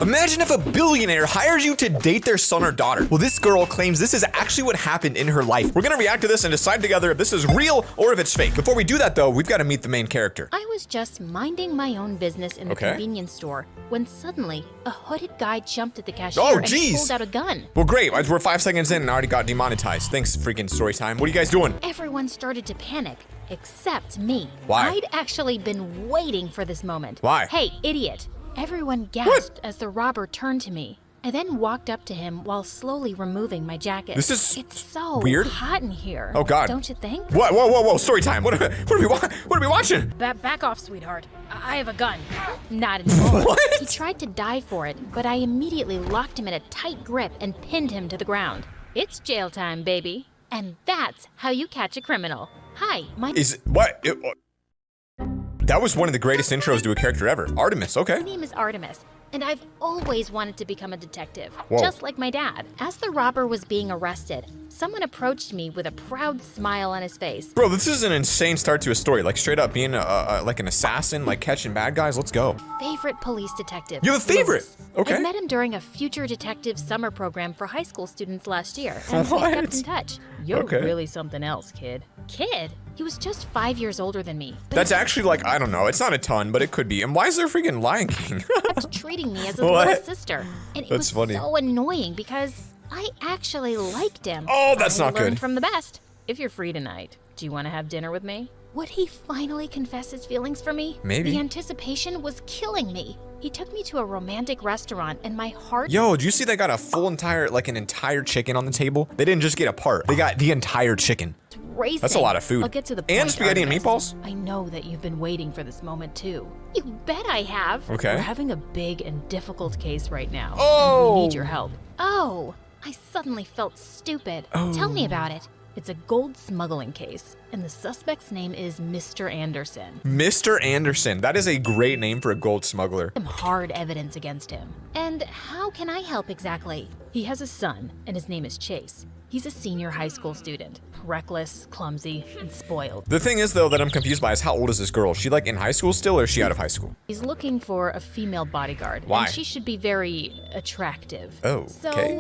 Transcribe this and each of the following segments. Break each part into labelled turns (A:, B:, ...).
A: Imagine if a billionaire hires you to date their son or daughter. Well, this girl claims this is actually what happened in her life. We're gonna react to this and decide together if this is real or if it's fake. Before we do that though, we've got to meet the main character.
B: I was just minding my own business in the convenience store when suddenly a hooded guy jumped at the cashier and pulled out a gun.
A: Well, great. We're 5 seconds in and already got demonetized. Thanks, freaking story time. What are you guys doing?
B: Everyone started to panic, except me.
A: Why?
B: I'd actually been waiting for this moment.
A: Why?
B: Hey, idiot. Everyone gasped as the robber turned to me. I then walked up to him while slowly removing my jacket.
A: This is
B: It's so
A: weird.
B: hot in here.
A: Oh, God.
B: Don't you think?
A: What? Whoa. Story time. What are we watching?
B: Back off, sweetheart. I have a gun. Not anymore.
A: What?
B: He tried to die for it, but I immediately locked him in a tight grip and pinned him to the ground. It's jail time, baby. And that's how you catch a criminal. Hi,
A: That was one of the greatest intros to a character ever. Artemis, okay.
B: My name is Artemis, and I've always wanted to become a detective,
A: Whoa.
B: just like my dad. As the robber was being arrested, someone approached me with a proud smile on his face.
A: Bro, this is an insane start to a story. Like straight up being like an assassin, like catching bad guys. Let's go.
B: Favorite police detective.
A: You have a favorite?
B: Louis.
A: Okay.
B: I met him during a Future Detective summer program for high school students last year, and we kept in touch. You're really something else, kid. Kid? He was just 5 years older than me.
A: That's actually like, I don't know, it's not a ton, but it could be. And why is there freaking Lion King?
B: Kept treating me as his little sister. And it was
A: funny.
B: so annoying because I actually liked him.
A: Oh, that's not
B: learned
A: good.
B: From the best. If you're free tonight, do you want to have dinner with me? Would he finally confess his feelings for me?
A: Maybe.
B: The anticipation was killing me. He took me to a romantic restaurant and my heart—
A: Yo, do you see they got a full entire, like an entire chicken on the table? They didn't just get a part. They got the entire chicken.
B: racing.
A: That's a lot of food.
B: I'll get to the point,
A: And spaghetti and
B: Artemis.
A: meatballs?
B: I know that you've been waiting for this moment too. You bet I have.
A: Okay.
B: We're having a big and difficult case right now.
A: Oh.
B: We need your help. Oh, I suddenly felt stupid. Tell me about it. It's a gold smuggling case, and the suspect's name is Mr. Anderson.
A: Mr. Anderson. That is a great name for a gold smuggler.
B: Some hard evidence against him. And how can I help exactly? He has a son, and his name is Chase. He's a senior high school student. Reckless, clumsy, and spoiled.
A: The thing is, though, that I'm confused by is how old is this girl? Is she like in high school still, or is she out of high school?
B: He's looking for a female bodyguard.
A: Why?
B: And she should be very attractive.
A: Oh,
B: So
A: okay.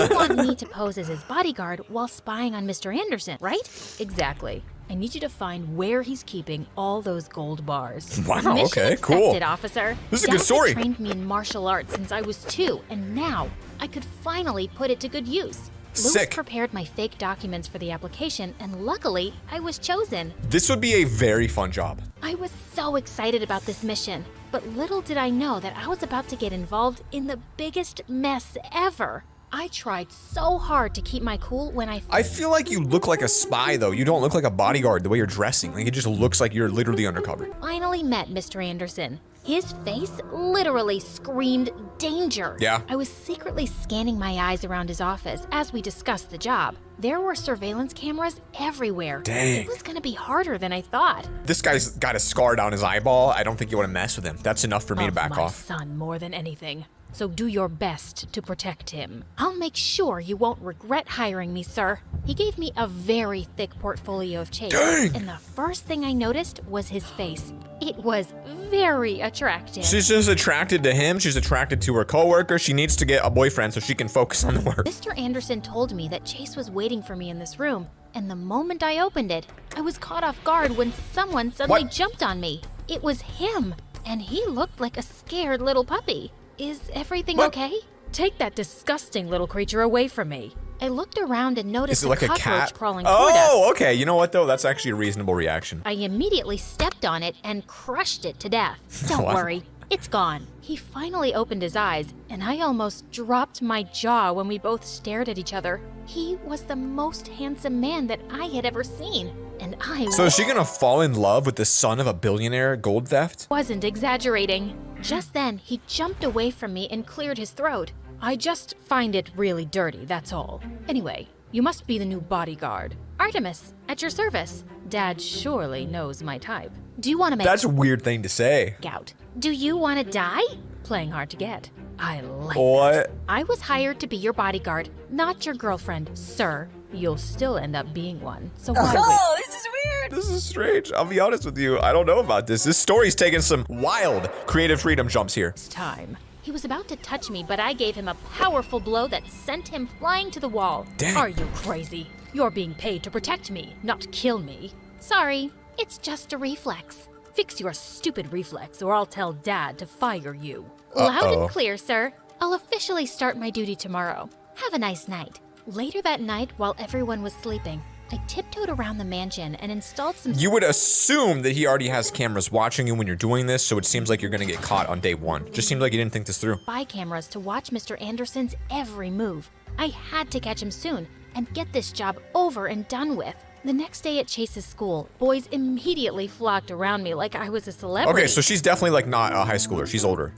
B: you want me to pose as his bodyguard while spying on Mr. Anderson, right? Exactly. I need you to find where he's keeping all those gold bars.
A: Wow,
B: Mission
A: okay,
B: accepted,
A: cool.
B: officer.
A: This is a
B: Dad
A: good story.
B: trained me in martial arts since I was 2, and now I could finally put it to good use. Louis
A: Sick.
B: prepared my fake documents for the application, and luckily, I was chosen.
A: This would be a very fun job.
B: I was so excited about this mission, but little did I know that I was about to get involved in the biggest mess ever. I tried so hard to keep my cool when
A: I feel like you look like a spy, though. You don't look like a bodyguard the way you're dressing. Like, it just looks like you're literally undercover.
B: finally met Mr. Anderson. His face literally screamed danger.
A: Yeah.
B: I was secretly scanning my eyes around his office as we discussed the job. There were surveillance cameras everywhere.
A: Dang.
B: It was gonna be harder than I thought.
A: This guy's got a scar down his eyeball. I don't think you want to mess with him. That's enough for me to
B: Of
A: back
B: my
A: off.
B: son more than anything. So do your best to protect him. I'll make sure you won't regret hiring me, sir. He gave me a very thick portfolio of Chase.
A: Dang.
B: And the first thing I noticed was his face. It was very attractive.
A: She's just attracted to him. She's attracted to her coworker. She needs to get a boyfriend so she can focus on the work.
B: Mr. Anderson told me that Chase was waiting for me in this room, and the moment I opened it, I was caught off guard when someone suddenly
A: What?
B: jumped on me. It was him, and he looked like a scared little puppy. Is everything
A: What?
B: okay? Take that disgusting little creature away from me. I looked around and noticed
A: Is it like a
B: cockroach
A: cat?
B: crawling toward us.
A: Oh, okay. You know what, though? That's actually a reasonable reaction.
B: I immediately stepped on it and crushed it to death. Don't
A: What?
B: worry, it's gone. He finally opened his eyes, and I almost dropped my jaw when we both stared at each other. He was the most handsome man that I had ever seen, and I
A: So is she gonna fall in love with the son of a billionaire gold theft?
B: wasn't exaggerating. Just then, he jumped away from me and cleared his throat. I just find it really dirty, that's all. Anyway, you must be the new bodyguard. Artemis, at your service. Dad surely knows my type. Do you want to make
A: That's a weird thing to say.
B: out? Do you want to die? Playing hard to get. I like
A: What?
B: that. I was hired to be your bodyguard, not your girlfriend, sir. You'll still end up being one. So why
C: Oh, this is weird.
A: This is strange. I'll be honest with you. I don't know about this. This story's taking some wild creative freedom jumps here.
B: waste time? He was about to touch me, but I gave him a powerful blow that sent him flying to the wall.
A: Dang.
B: Are you crazy? You're being paid to protect me, not kill me. Sorry, it's just a reflex. Fix your stupid reflex or I'll tell Dad to fire you. Loud and clear, sir. I'll officially start my duty tomorrow. Have a nice night. Later that night, while everyone was sleeping, I tiptoed around the mansion and installed some—
A: You would assume that he already has cameras watching you when you're doing this, so it seems like you're gonna get caught on day one. Just seems like you didn't think this through.
B: spy cameras to watch Mr. Anderson's every move. I had to catch him soon and get this job over and done with. The next day at Chase's school, boys immediately flocked around me like I was a celebrity.
A: Okay, so she's definitely like not a high schooler. She's older.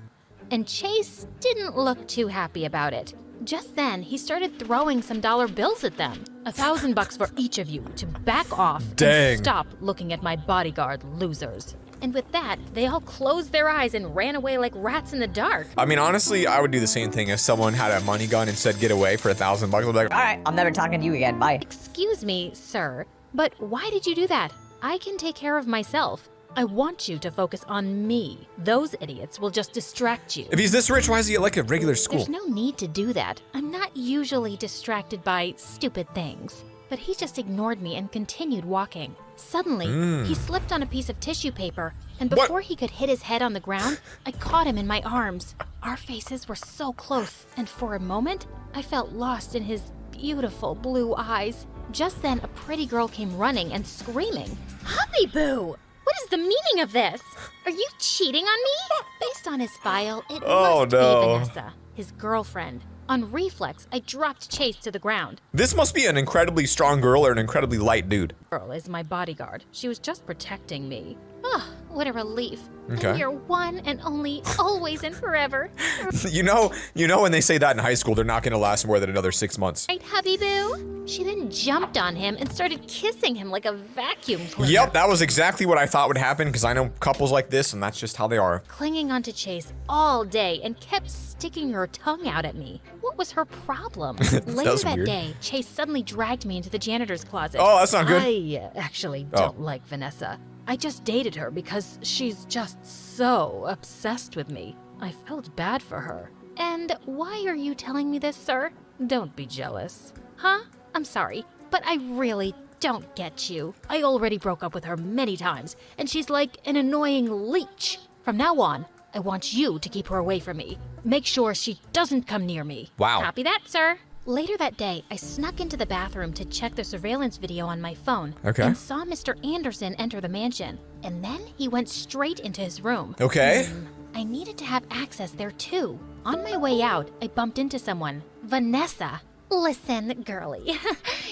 B: And Chase didn't look too happy about it. Just then, he started throwing some dollar bills at them. $1,000 for each of you to back off
A: Dang.
B: and stop looking at my bodyguard, losers. And with that, they all closed their eyes and ran away like rats in the dark.
A: I mean, honestly, I would do the same thing if someone had a money gun and said get away for $1,000. I'd be like,
C: All right, I'm never talking to you again. Bye.
B: Excuse me, sir, but why did you do that? I can take care of myself. I want you to focus on me. Those idiots will just distract you.
A: if he's this rich, why is he at like a regular school?
B: There's no need to do that. I'm not usually distracted by stupid things. But he just ignored me and continued walking. Suddenly, he slipped on a piece of tissue paper, and
A: What?
B: before he could hit his head on the ground, I caught him in my arms. Our faces were so close, and for a moment, I felt lost in his beautiful blue eyes. Just then, a pretty girl came running and screaming, "Hubby Boo! What is the meaning of this? Are you cheating on me?" Based on his file, it
A: Oh,
B: must
A: no.
B: be Vanessa, his girlfriend. On reflex, I dropped Chase to the ground.
A: This must be an incredibly strong girl or an incredibly light dude.
B: Girl is my bodyguard. She was just protecting me. Oh, what a relief.
A: Okay.
B: I'm your one and only, always and forever.
A: You know when they say that in high school, they're not gonna last more than another 6 months.
B: Right, hubby boo? She then jumped on him and started kissing him like a vacuum cleaner.
A: Yep, that was exactly what I thought would happen because I know couples like this and that's just how they are.
B: Clinging onto Chase all day and kept sticking her tongue out at me. What was her problem? Later
A: was
B: that
A: weird.
B: day, Chase suddenly dragged me into the janitor's closet.
A: Oh, that's not good.
B: I actually don't like Vanessa. I just dated her because she's just so obsessed with me. I felt bad for her. And why are you telling me this, sir? Don't be jealous. Huh? I'm sorry, but I really don't get you. I already broke up with her many times, and she's like an annoying leech. From now on, I want you to keep her away from me. Make sure she doesn't come near me.
A: Wow.
B: Copy that, sir. Later that day, I snuck into the bathroom to check the surveillance video on my phone
A: Okay.
B: and saw Mr. Anderson enter the mansion. And then he went straight into his room.
A: Okay.
B: I needed to have access there too. On my way out, I bumped into someone, Vanessa. Listen, girlie,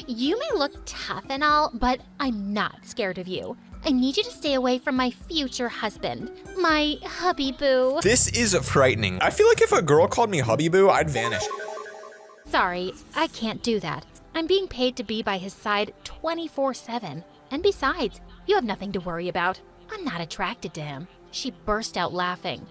B: you may look tough and all, but I'm not scared of you. I need you to stay away from my future husband, my hubby boo.
A: This is frightening. I feel like if a girl called me hubby boo, I'd vanish.
B: Sorry, I can't do that. I'm being paid to be by his side 24/7. And besides, you have nothing to worry about. I'm not attracted to him. She burst out laughing.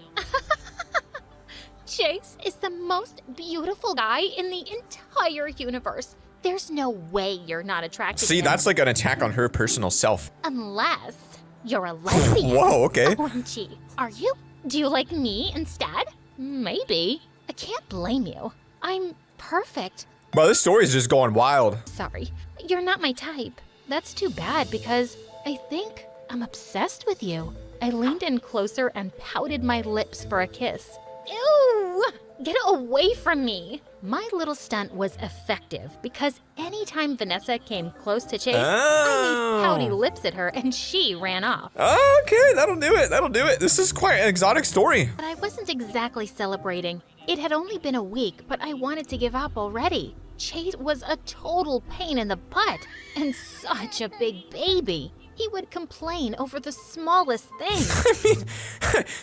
B: Chase is the most beautiful guy in the entire universe. There's no way you're not attracted
A: See,
B: to him.
A: that's like an attack on her personal self.
B: Unless you're a lesbian.
A: Whoa, okay.
B: OMG. Are you? Do you like me instead? Maybe. I can't blame you. I'm perfect.
A: Bro, this story's just going wild.
B: Sorry, you're not my type. That's too bad because I think I'm obsessed with you. I leaned in closer and pouted my lips for a kiss. Ew! Get away from me! My little stunt was effective because anytime Vanessa came close to Chase, I made pouty lips at her and she ran off.
A: Okay, that'll do it. That'll do it. This is quite an exotic story.
B: But I wasn't exactly celebrating. It had only been a week, but I wanted to give up already. Chase was a total pain in the butt and such a big baby. He would complain over the smallest thing.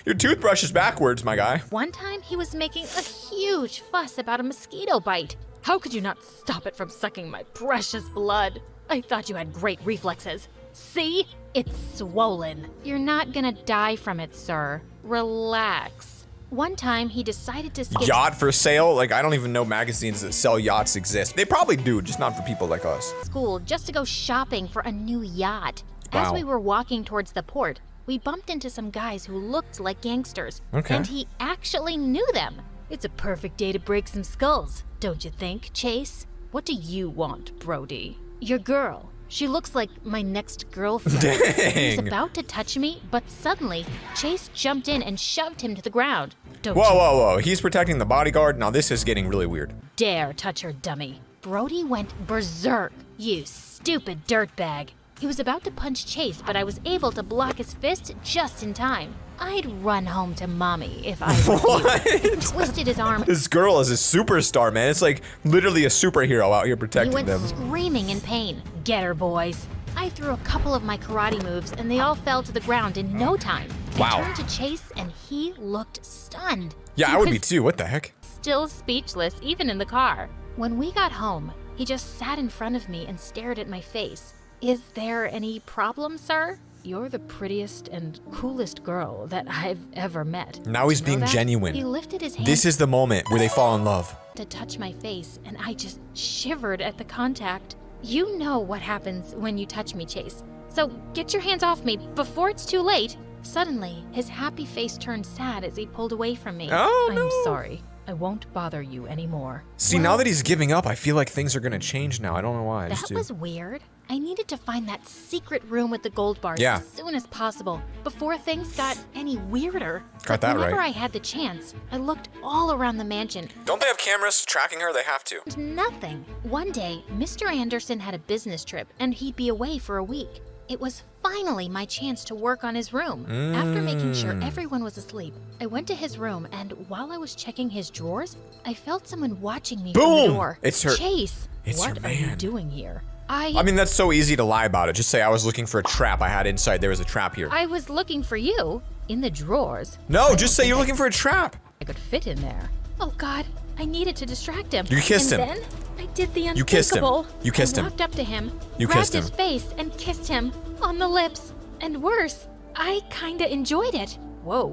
A: Your toothbrush is backwards, my guy.
B: One time, he was making a huge fuss about a mosquito bite. How could you not stop it from sucking my precious blood? I thought you had great reflexes. See? It's swollen. You're not gonna die from it, sir. Relax. One time, he decided to skip
A: Yacht for sale? Like, I don't even know magazines that sell yachts exist. They probably do, just not for people like us.
B: school just to go shopping for a new yacht. As
A: Wow.
B: we were walking towards the port, we bumped into some guys who looked like gangsters.
A: Okay.
B: And he actually knew them. It's a perfect day to break some skulls, don't you think, Chase? What do you want, Brody? Your girl. She looks like my next girlfriend. He was
A: Dang.
B: about to touch me, but suddenly, Chase jumped in and shoved him to the ground. Don't
A: Whoa,
B: you
A: whoa, whoa. He's protecting the bodyguard. Now this is getting really weird.
B: dare touch her, dummy. Brody went berserk. You stupid dirtbag. He was about to punch Chase, but I was able to block his fist just in time. I'd run home to mommy if I were you.
A: What?
B: Twisted his arm.
A: This girl is a superstar, man. It's like literally a superhero out here
B: He
A: protecting
B: went
A: them.
B: screaming in pain. Get her, boys. I threw a couple of my karate moves and they all fell to the ground in no time.
A: Wow.
B: I turned to Chase and he looked stunned.
A: Yeah,
B: He
A: I would be
B: was
A: too. What the heck?
B: still speechless, even in the car. When we got home, he just sat in front of me and stared at my face. Is there any problem, sir? You're the prettiest and coolest girl that I've ever met.
A: Now he's
B: Know
A: being
B: that?
A: genuine.
B: He lifted his hand
A: This is the moment where they fall in love.
B: to touch my face, and I just shivered at the contact. You know what happens when you touch me, Chase. So get your hands off me before it's too late. Suddenly, his happy face turned sad as he pulled away from me.
A: Oh, no.
B: I'm sorry. I won't bother you anymore.
A: See, now that he's giving up, I feel like things are gonna change now. I don't know why. I just
B: That
A: do.
B: was weird. I needed to find that secret room with the gold bars
A: Yeah.
B: as soon as possible, before things got any weirder.
A: Got
B: But
A: that
B: whenever
A: right.
B: I had the chance, I looked all around the mansion.
A: Don't they have cameras tracking her? They have to.
B: Nothing. One day, Mr. Anderson had a business trip and he'd be away for a week. It was finally my chance to work on his room. After making sure everyone was asleep, I went to his room and while I was checking his drawers, I felt someone watching me from
A: Boom!
B: the door.
A: It's her-
B: Chase,
A: it's
B: what
A: her
B: are you
A: man.
B: doing here?
A: I mean, that's so easy to lie about it. Just say I was looking for a trap. I had insight there was a trap here.
B: I was looking for you in the drawers.
A: No, just say you're looking for a trap.
B: I could fit in there. Oh God, I needed to distract him.
A: You kissed
B: and
A: him.
B: Then I did the unthinkable.
A: You kissed him. You kissed
B: I
A: him.
B: walked up to him,
A: You
B: grabbed
A: kissed
B: his
A: him.
B: face, and kissed him on the lips. And worse, I kinda enjoyed it. Whoa,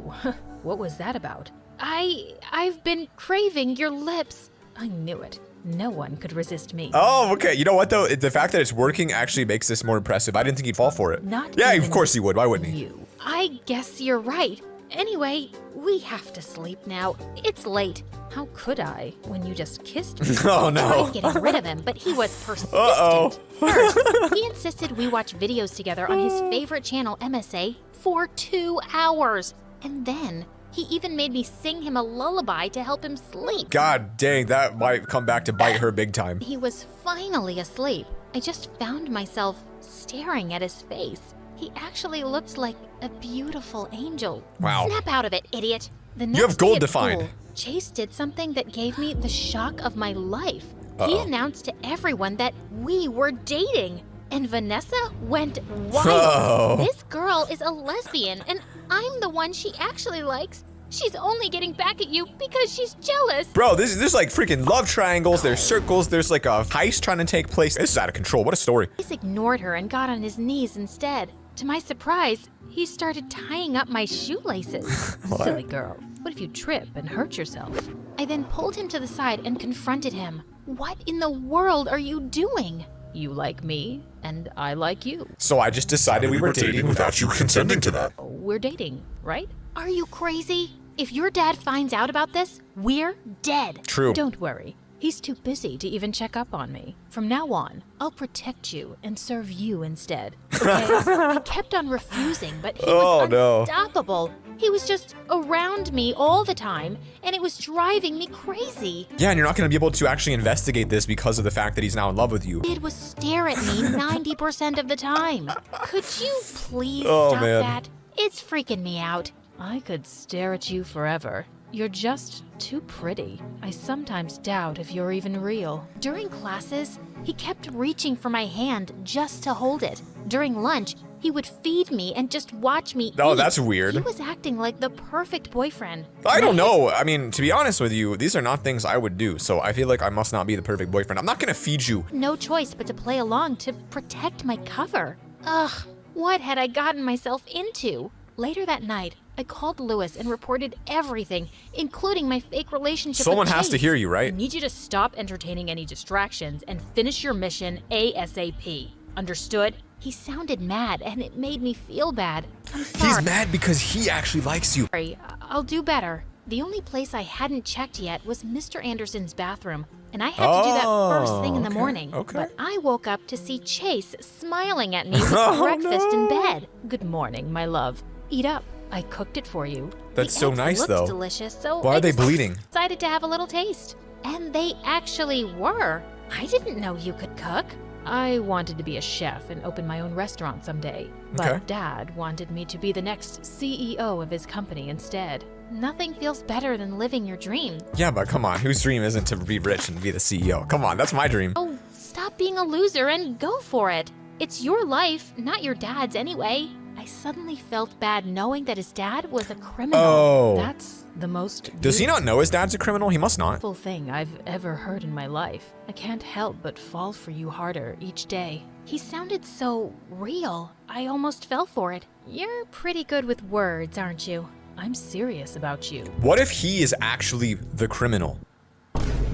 B: what was that about? I've been craving your lips. I knew it. No one could resist me.
A: Oh, okay. You know what, though? The fact that it's working actually makes this more impressive. I didn't think he'd fall for it.
B: Not
A: Yeah, of
B: even
A: course he would. Why wouldn't he?
B: You. I guess you're right. Anyway, we have to sleep now. It's late. How could I when you just kissed me?
A: Oh,
B: I
A: no.
B: tried getting rid of him, but he was persistent.
A: Uh-oh.
B: First, he insisted we watch videos together on his favorite channel, MSA, for 2 hours. And then he even made me sing him a lullaby to help him sleep.
A: God dang, that might come back to bite her big time.
B: He was finally asleep. I just found myself staring at his face. He actually looked like a beautiful angel.
A: Wow.
B: Snap out of it, idiot. The next
A: have gold
B: day
A: to
B: at
A: find.
B: school, Chase did something that gave me the shock of my life. He
A: Uh-oh.
B: announced to everyone that we were dating. And Vanessa went wild.
A: Oh.
B: This girl is a lesbian, and I'm the one she actually likes. She's only getting back at you because she's jealous.
A: Bro, there's like freaking love triangles, there's circles, there's like a heist trying to take place. This is out of control. What a story.
B: Chase ignored her and got on his knees instead. To my surprise, he started tying up my shoelaces. Silly girl. What if you trip and hurt yourself? I then pulled him to the side and confronted him. What in the world are you doing? You like me, and I like you.
A: So I just decided we were dating without you consenting to that.
B: We're dating, right? Are you crazy? If your dad finds out about this, we're dead.
A: True.
B: Don't worry. He's too busy to even check up on me. From now on, I'll protect you and serve you instead. Okay? I kept on refusing, but he
A: Oh,
B: was
A: no.
B: unstoppable. He was just around me all the time, and it was driving me crazy.
A: Yeah, and you're not going to be able to actually investigate this because of the fact that he's now in love with you.
B: It would stare at me 90% of the time. Could you please
A: Oh,
B: stop
A: man.
B: that? It's freaking me out. I could stare at you forever. You're just too pretty. I sometimes doubt if you're even real. During classes, he kept reaching for my hand just to hold it. During lunch, he would feed me and just watch me
A: Oh,
B: eat.
A: that's weird.
B: He was acting like the perfect boyfriend.
A: I don't know. I mean, to be honest with you, these are not things I would do. So I feel like I must not be the perfect boyfriend. I'm not going to feed you.
B: No choice but to play along to protect my cover. Ugh, what had I gotten myself into? Later that night, I called Lewis and reported everything, including my fake relationship
A: Someone
B: with
A: has to
B: Chase.
A: hear you,
B: I
A: right?
B: need you to stop entertaining any distractions and finish your mission ASAP. Understood? He sounded mad, and it made me feel bad. I'm
A: He's
B: sorry.
A: mad because he actually likes you.
B: I'll do better. The only place I hadn't checked yet was Mr. Anderson's bathroom, and I had to do that first thing in the morning.
A: Okay.
B: But I woke up to see Chase smiling at me with breakfast in bed. Good morning, my love. Eat up. I cooked it for you.
A: That's
B: The
A: so
B: eggs
A: nice,
B: looked
A: though.
B: delicious, so
A: Why are
B: I
A: they
B: just
A: bleeding?
B: decided to have a little taste. And they actually were. I didn't know you could cook. I wanted to be a chef and open my own restaurant someday. But
A: Okay.
B: Dad wanted me to be the next CEO of his company instead. Nothing feels better than living your dream.
A: Yeah, but come on, whose dream isn't to be rich and be the CEO? Come on, that's my dream.
B: Oh, stop being a loser and go for it. It's your life, not your dad's anyway. I suddenly felt bad knowing that his dad was a criminal.
A: Oh.
B: That's the most
A: Does he not know his dad's a criminal? He must not.
B: beautiful thing I've ever heard in my life. I can't help but fall for you harder each day. He sounded so real. I almost fell for it. You're pretty good with words, aren't you? I'm serious about you.
A: What if he is actually the criminal?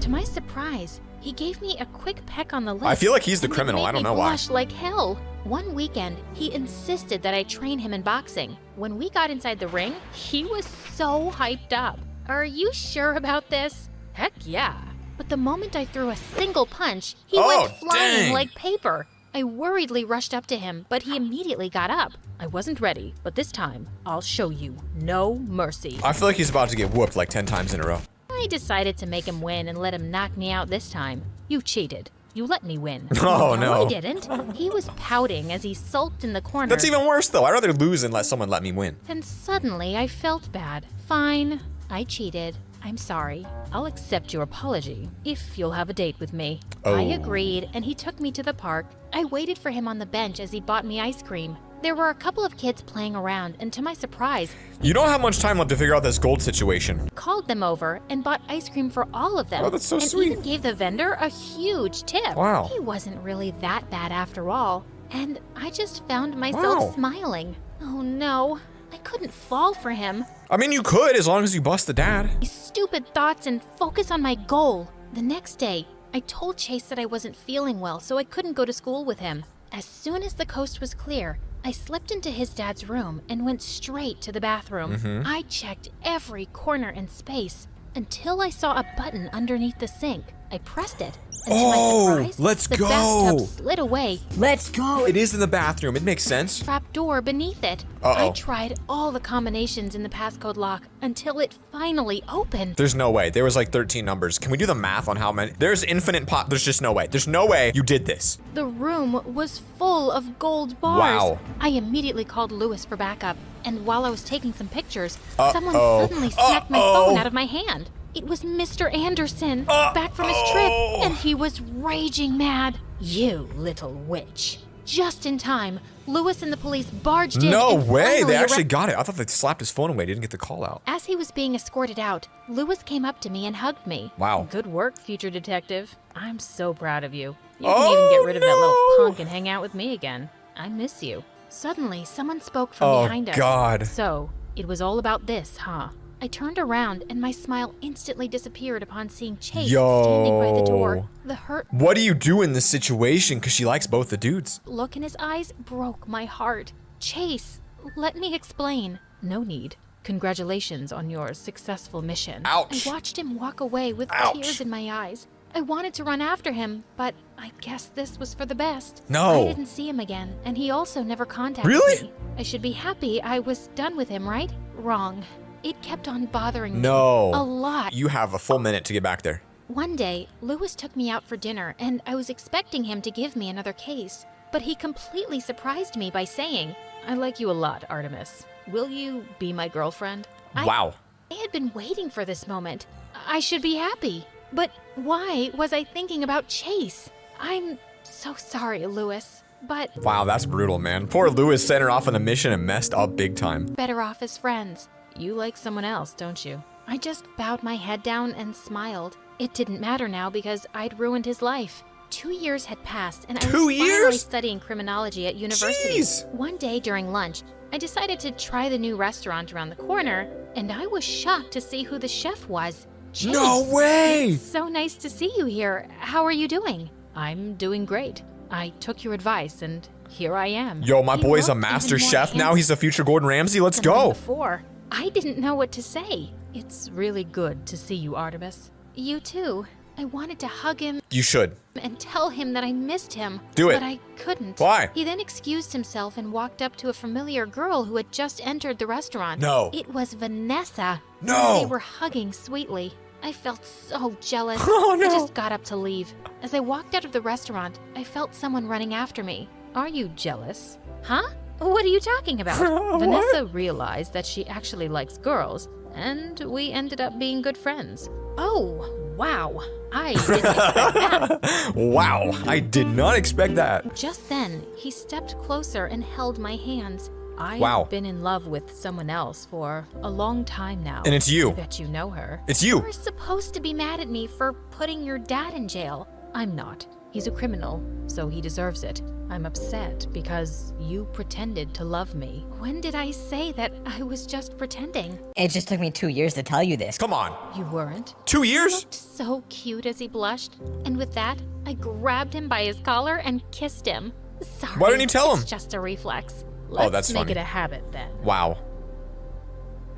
B: To my surprise, he gave me a quick peck on the lips.
A: I feel like he's the
B: and it
A: criminal.
B: made
A: I don't
B: me
A: know why.
B: blush like hell. One weekend, he insisted that I train him in boxing. When we got inside the ring, he was so hyped up. Are you sure about this? Heck yeah. But the moment I threw a single punch, he
A: Oh,
B: went flying
A: dang.
B: like paper. I worriedly rushed up to him, but he immediately got up. I wasn't ready, but this time, I'll show you no mercy.
A: I feel like he's about to get whooped like 10 times in a row.
B: I decided to make him win and let him knock me out this time. You cheated. You let me win.
A: Oh, no.
B: I didn't. He was pouting as he sulked in the corner.
A: That's even worse, though. I'd rather lose and let someone let me win.
B: Then suddenly I felt bad. Fine. I cheated. I'm sorry. I'll accept your apology if you'll have a date with me.
A: Oh.
B: I agreed, and he took me to the park. I waited for him on the bench as he bought me ice cream. There were a couple of kids playing around, and to my surprise,
A: You don't have much time left to figure out this gold situation.
B: called them over and bought ice cream for all of them.
A: Oh, that's so
B: and
A: sweet.
B: even gave the vendor a huge tip.
A: Wow.
B: He wasn't really that bad after all. And I just found myself
A: Wow.
B: smiling. Oh no, I couldn't fall for him.
A: I mean, you could as long as you bust the dad.
B: These stupid thoughts and focus on my goal. The next day, I told Chase that I wasn't feeling well, so I couldn't go to school with him. As soon as the coast was clear, I slipped into his dad's room and went straight to the bathroom.
A: Mm-hmm.
B: I checked every corner and space until I saw a button underneath the sink. I pressed it, and to
A: Oh,
B: my surprise,
A: let's
B: the
A: go.
B: bathtub slid away,
C: Let's go.
A: It is in the bathroom. It makes sense.
B: trap door beneath it.
A: Uh-oh.
B: I tried all the combinations in the passcode lock until it finally opened.
A: There's no way. There was like 13 numbers. Can we do the math on how many? There's infinite pot. There's just no way. There's no way you did this.
B: The room was full of gold bars.
A: Wow.
B: I immediately called Lewis for backup, and while I was taking some pictures,
A: Uh-oh.
B: someone suddenly smacked my
A: Uh-oh.
B: phone out of my hand. It was Mr. Anderson, back from his trip, and he was raging mad. You little witch. Just in time, Lewis and the police barged in.
A: No
B: and
A: way.
B: finally
A: They actually
B: arre-
A: got it. I thought they slapped his phone away. Didn't get the call out.
B: As he was being escorted out, Lewis came up to me and hugged me.
A: Wow.
B: Good work, future detective. I'm so proud of you. You
A: Oh,
B: can even get rid of that
A: no.
B: little punk and hang out with me again. I miss you. Suddenly, someone spoke from
A: Oh,
B: behind us.
A: God.
B: So, it was all about this, huh? I turned around and my smile instantly disappeared upon seeing Chase standing by the door.
A: Yo.
B: The hurt
A: What do you do in this situation? Because she likes both the dudes.
B: look in his eyes broke my heart. Chase, let me explain. No need. Congratulations on your successful mission.
A: Ouch.
B: I watched him walk away with
A: Ouch.
B: tears in my eyes. I wanted to run after him, but I guess this was for the best.
A: No.
B: I didn't see him again, and he also never contacted
A: Really?
B: me. I should be happy I was done with him, right? Wrong. It kept on bothering me.
A: No.
B: A lot.
A: You have a full minute to get back there.
B: One day, Lewis took me out for dinner, and I was expecting him to give me another case. But he completely surprised me by saying, I like you a lot, Artemis. Will you be my girlfriend?
A: Wow.
B: I had been waiting for this moment. I should be happy. But why was I thinking about Chase? I'm so sorry, Lewis. But
A: Wow, that's brutal, man. Poor Lewis sent her off on a mission and messed up big time.
B: better off as friends. You like someone else, don't you? I just bowed my head down and smiled. It didn't matter now because I'd ruined his life. 2 years had passed, and I
A: 2
B: was finally
A: years?
B: studying criminology at university.
A: Jeez.
B: One day during lunch, I decided to try the new restaurant around the corner, and I was shocked to see who the chef was. Chase.
A: No way!
B: So nice to see you here. How are you doing? I'm doing great. I took your advice, and here I am.
A: Yo, my
B: He
A: boy's a
B: looked
A: master
B: even more
A: chef now.
B: handsome
A: He's a future Gordon Ramsay. Let's
B: than
A: go.
B: Before, I didn't know what to say. It's really good to see you, Artemis. You too. I wanted to hug him
A: You should.
B: and tell him that I missed him.
A: Do it.
B: But I couldn't.
A: Why?
B: He then excused himself and walked up to a familiar girl who had just entered the restaurant.
A: No.
B: It was Vanessa.
A: No.
B: They were hugging sweetly. I felt so jealous.
A: Oh, no.
B: I just got up to leave. As I walked out of the restaurant, I felt someone running after me. Are you jealous? Huh? What are you talking about? Vanessa realized that she actually likes girls, and we ended up being good friends. Oh, wow. I didn't expect that.
A: Wow, I did not expect that.
B: Just then, he stepped closer and held my hands. I've
A: Wow.
B: been in love with someone else for a long time now.
A: And it's you.
B: I bet you know her.
A: It's you.
B: You're supposed to be mad at me for putting your dad in jail. I'm not. He's a criminal, so he deserves it. I'm upset because you pretended to love me. When did I say that I was just pretending?
C: It just took me 2 years to tell you this.
A: Come on.
B: You weren't.
A: 2
B: He
A: years?
B: looked so cute as he blushed. And with that, I grabbed him by his collar and kissed him. Sorry.
A: Why didn't you tell him?
B: It's just a reflex. Let's
A: that's
B: make
A: funny.
B: it a habit then.
A: Wow.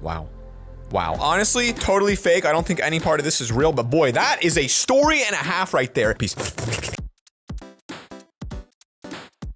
A: Wow. Wow. Honestly, totally fake. I don't think any part of this is real, but boy, that is a story and a half right there. Peace.